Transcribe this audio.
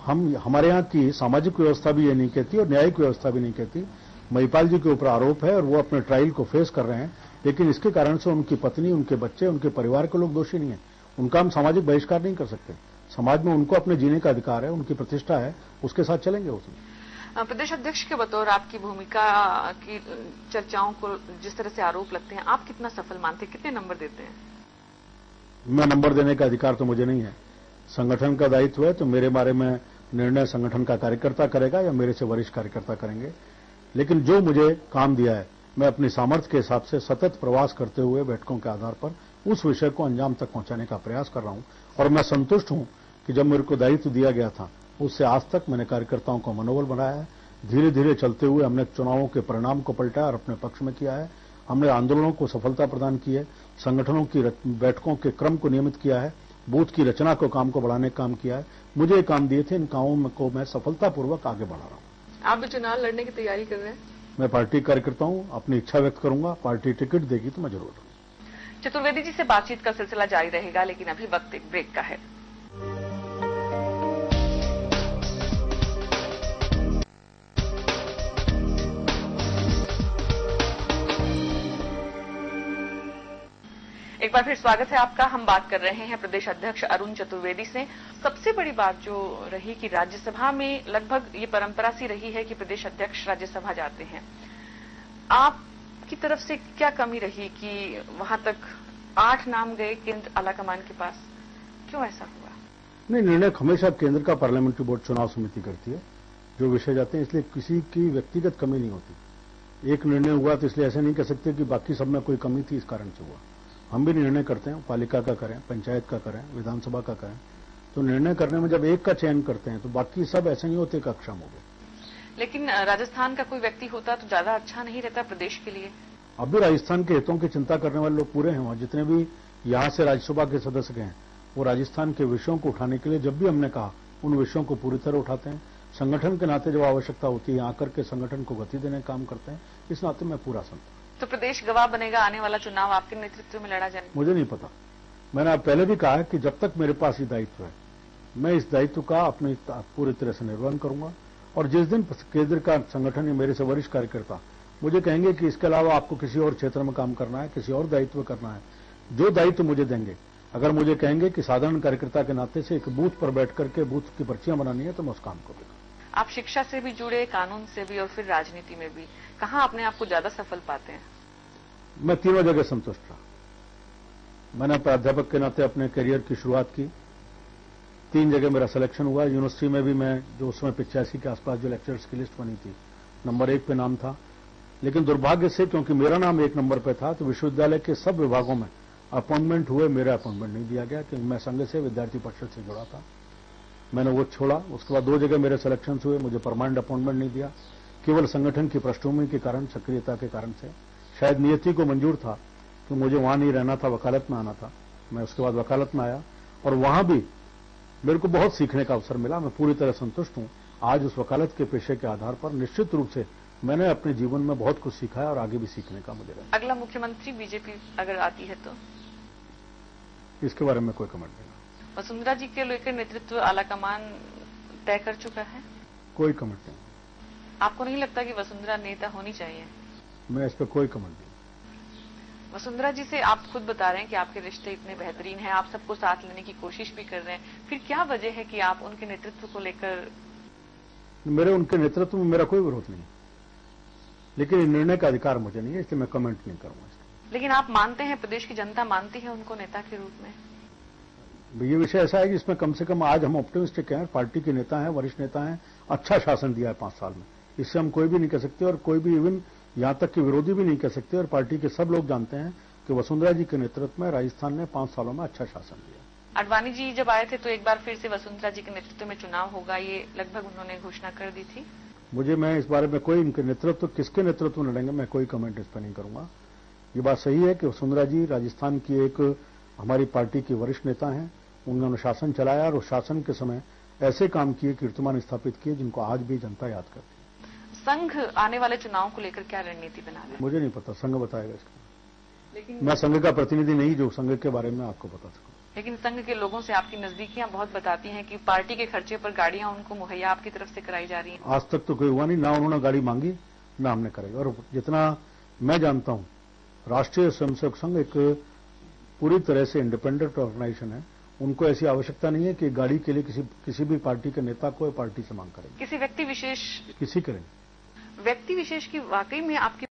हमारे यहाँ की सामाजिक व्यवस्था भी ये नहीं कहती और न्यायिक व्यवस्था भी नहीं कहती। महिपाल जी के ऊपर आरोप है और वो अपने ट्रायल को फेस कर रहे हैं, लेकिन इसके कारण से उनकी पत्नी, उनके बच्चे, उनके परिवार के लोग दोषी नहीं है। उनका हम सामाजिक बहिष्कार नहीं कर सकते। समाज में उनको अपने जीने का अधिकार है, उनकी प्रतिष्ठा है, उसके साथ चलेंगे उसमें। प्रदेश अध्यक्ष के बतौर आपकी भूमिका की चर्चाओं को जिस तरह से आरोप लगते हैं, आप कितना सफल मानते हैं, कितने नंबर देते हैं? मैं नंबर देने का अधिकार तो मुझे नहीं है। संगठन का दायित्व है, तो मेरे बारे में निर्णय संगठन का कार्यकर्ता करेगा या मेरे से वरिष्ठ कार्यकर्ता करेंगे। लेकिन जो मुझे काम दिया है, मैं अपनी सामर्थ्य के हिसाब से सतत प्रवास करते हुए बैठकों के आधार पर उस विषय को अंजाम तक पहुंचाने का प्रयास कर रहा हूं। और मैं संतुष्ट हूं कि जब मेरे को दायित्व दिया गया था, उससे आज तक मैंने कार्यकर्ताओं को मनोबल बनाया है। धीरे धीरे चलते हुए हमने चुनावों के परिणाम को पलटा और अपने पक्ष में किया है। हमने आंदोलनों को सफलता प्रदान की है, संगठनों की बैठकों के क्रम को नियमित किया है, बूथ की रचना को काम को बढ़ाने का काम किया है। मुझे ये काम दिए थे, इन कामों को मैं सफलतापूर्वक आगे बढ़ा रहा हूं। आप भी चुनाव लड़ने की तैयारी कर रहे हैं? मैं पार्टी कार्यकर्ता हूं, अपनी इच्छा व्यक्त करूंगा। पार्टी टिकट देगी तो मैं जरूर दूंगा। चतुर्वेदी जी से बातचीत का सिलसिला जारी रहेगा, लेकिन अभी वक्त एक ब्रेक का है। एक बार फिर स्वागत है आपका। हम बात कर रहे हैं प्रदेश अध्यक्ष अरुण चतुर्वेदी से। सबसे बड़ी बात जो रही कि राज्यसभा में लगभग ये परंपरा सी रही है कि प्रदेश अध्यक्ष राज्यसभा जाते हैं। आपकी तरफ से क्या कमी रही कि वहां तक 8 नाम गए केंद्र आलाकमान के पास? क्यों ऐसा हुआ? नहीं, निर्णय हमेशा केंद्र का पार्लियामेंट्री बोर्ड चुनाव समिति करती है, जो विषय जाते हैं, इसलिए किसी की व्यक्तिगत कमी नहीं होती। एक निर्णय हुआ तो इसलिए ऐसा नहीं कह सकते कि बाकी सब में कोई कमी थी इस कारण से हुआ। हम भी निर्णय करते हैं, पालिका का करें, पंचायत का करें, विधानसभा का करें, तो निर्णय करने में जब एक का चयन करते हैं तो बाकी सब ऐसे नहीं होते कि अक्षम हो गए। लेकिन राजस्थान का कोई व्यक्ति होता तो ज्यादा अच्छा नहीं रहता प्रदेश के लिए? अब भी राजस्थान के हितों की चिंता करने वाले लोग पूरे हैं वहां। जितने भी यहां से राज्यसभा के सदस्य हैं, वो राजस्थान के विषयों को उठाने के लिए जब भी हमने कहा, उन विषयों को पूरी तरह उठाते हैं। संगठन के नाते जब आवश्यकता होती है, आकर के संगठन को गति देने का काम करते हैं। इस नाते मैं पूरा संतुष्ट। तो प्रदेश गवाह बनेगा, आने वाला चुनाव आपके नेतृत्व में लड़ा जाएगा? मुझे नहीं पता। मैंने पहले भी कहा है कि जब तक मेरे पास ये दायित्व है, मैं इस दायित्व का अपनी पूरी तरह से निर्वहन करूंगा। और जिस दिन केंद्र का संगठन या मेरे से वरिष्ठ कार्यकर्ता मुझे कहेंगे कि इसके अलावा आपको किसी और क्षेत्र में काम करना है, किसी और दायित्व करना है, जो दायित्व मुझे देंगे, अगर मुझे कहेंगे कि साधारण कार्यकर्ता के नाते से एक बूथ पर बैठ करके बूथ की पर्चियां बनानी है, तो मैं उस काम को करूंगा। आप शिक्षा से भी जुड़े, कानून से भी और फिर राजनीति में भी, कहां अपने आप को ज्यादा सफल पाते हैं? मैं तीनों जगह संतुष्ट रहा। मैंने प्राध्यापक के नाते अपने करियर की शुरुआत की। 3 जगह मेरा सिलेक्शन हुआ। यूनिवर्सिटी में भी मैं जो उसमें 85 के आसपास जो लेक्चरर्स की लिस्ट बनी थी, नंबर 1 पे नाम था। लेकिन दुर्भाग्य से क्योंकि मेरा नाम 1 नंबर पे था, तो विश्वविद्यालय के सब विभागों में अपॉइंटमेंट हुए, मेरा अपॉइंटमेंट नहीं दिया गया, क्योंकि मैं संघ से, विद्यार्थी परिषद से जुड़ा था। मैंने वो छोड़ा। उसके बाद 2 जगह मेरे सिलेक्शन हुए, मुझे परमानेंट अपॉइंटमेंट नहीं दिया, केवल संगठन की पृष्ठभूमि के कारण, सक्रियता के कारण से। शायद नियति को मंजूर था कि मुझे वहां नहीं रहना था, वकालत में आना था। मैं उसके बाद वकालत में आया और वहां भी मेरे को बहुत सीखने का अवसर मिला। मैं पूरी तरह संतुष्ट हूं। आज उस वकालत के पेशे के आधार पर निश्चित रूप से मैंने अपने जीवन में बहुत कुछ सीखा है और आगे भी सीखने का मुझे रहेगा। अगला मुख्यमंत्री बीजेपी अगर आती है तो? इसके बारे में कोई कमेंट नहीं। वसुंधरा जी के लेकर नेतृत्व आलाकमान तय कर चुका है? कोई कमेंट नहीं। आपको नहीं लगता कि वसुंधरा नेता होनी चाहिए? मैं इस पर कोई कमेंट नहीं। वसुंधरा जी से आप खुद बता रहे हैं कि आपके रिश्ते इतने बेहतरीन हैं, आप सबको साथ लेने की कोशिश भी कर रहे हैं, फिर क्या वजह है कि आप उनके नेतृत्व को लेकर? मेरे उनके नेतृत्व में मेरा कोई विरोध नहीं, लेकिन निर्णय का अधिकार मुझे नहीं है, इसलिए मैं कमेंट नहीं करूंगा। लेकिन आप मानते हैं, प्रदेश की जनता मानती है उनको नेता के रूप में? ये विषय ऐसा है कि इसमें कम से कम आज हम ऑप्टिमिस्टिक हैं, पार्टी के नेता हैं, वरिष्ठ नेता हैं, अच्छा शासन दिया है 5 साल में। इससे हम कोई भी नहीं कह सकते और कोई भी इवन यहां तक कि विरोधी भी नहीं कह सकते। और पार्टी के सब लोग जानते हैं कि वसुंधरा जी के नेतृत्व में राजस्थान ने 5 सालों में अच्छा शासन दिया। आडवाणी जी जब आए थे तो एक बार फिर से वसुंधरा जी के नेतृत्व में चुनाव होगा, ये लगभग उन्होंने घोषणा कर दी थी। मैं इस बारे में कोई इनके नेतृत्व, किसके नेतृत्व में लड़ेंगे, मैं कोई कमेंट इस पर नहीं करूंगा। ये बात सही है कि वसुंधरा जी राजस्थान की एक हमारी पार्टी की वरिष्ठ नेता हैं। उन्होंने शासन चलाया और उस शासन के समय ऐसे काम किए, कीर्तिमान स्थापित किए, जिनको आज भी जनता याद करती है। संघ आने वाले चुनाव को लेकर क्या रणनीति बना रहे हैं? मुझे नहीं पता, संघ बताएगा इसका। लेकिन मैं संघ का प्रतिनिधि नहीं जो संघ के बारे में आपको बता सकूं। लेकिन संघ के लोगों से आपकी नजदीकियां बहुत बताती हैं कि पार्टी के खर्चे पर गाड़ियां उनको मुहैया आपकी तरफ से कराई जा रही हैं। आज तक तो कोई हुआ नहीं, ना उन्होंने गाड़ी मांगी ना हमने कराई। और जितना मैं जानता हूं, राष्ट्रीय स्वयंसेवक संघ एक पूरी तरह से इंडिपेंडेंट ऑर्गेनाइजेशन है। उनको ऐसी आवश्यकता नहीं है कि गाड़ी के लिए किसी भी पार्टी के नेता को या पार्टी से मांग करेंगे। किसी व्यक्ति विशेष किसी करेंगे। व्यक्ति विशेष की वाकई में आपकी